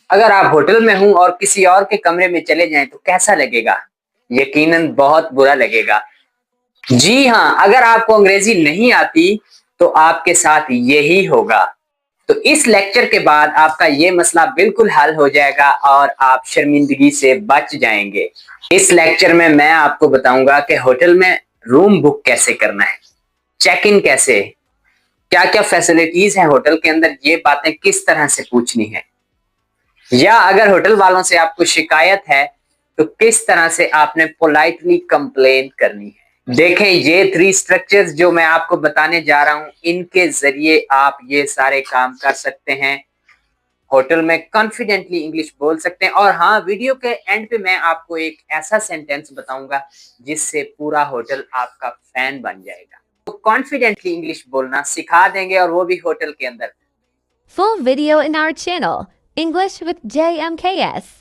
اگر آپ ہوٹل میں ہوں اور کسی اور کے کمرے میں چلے جائیں تو کیسا لگے گا؟ یقیناً بہت برا لگے گا۔ جی ہاں، اگر آپ کو انگریزی نہیں آتی تو آپ کے ساتھ یہی ہوگا۔ تو اس لیکچر کے بعد آپ کا یہ مسئلہ بالکل حل ہو جائے گا اور آپ شرمندگی سے بچ جائیں گے۔ اس لیکچر میں آپ کو بتاؤں گا کہ ہوٹل میں روم بک کیسے کرنا ہے، چیک ان کیسے، کیا کیا فیسلٹیز ہیں ہوٹل کے اندر، یہ باتیں کس طرح سے پوچھنی ہے، یا اگر ہوٹل والوں سے آپ کو شکایت ہے تو کس طرح سے آپ نے پولائٹلی کمپلین کرنی ہے۔ دیکھیں، یہ 3 سٹرکچرز جو میں آپ کو بتانے جا رہا ہوں، ان کے ذریعے آپ یہ سارے کام کر سکتے ہیں، ہوٹل میں کانفیڈنٹلی انگلش بول سکتے ہیں۔ اور ہاں، ویڈیو کے اینڈ پہ میں آپ کو ایک ایسا سینٹینس بتاؤں گا جس سے پورا ہوٹل آپ کا فین بن جائے گا۔ تو کانفیڈنٹلی انگلش بولنا سکھا دیں گے، اور وہ بھی ہوٹل کے اندر۔ Full video in our channel, English with JMKS.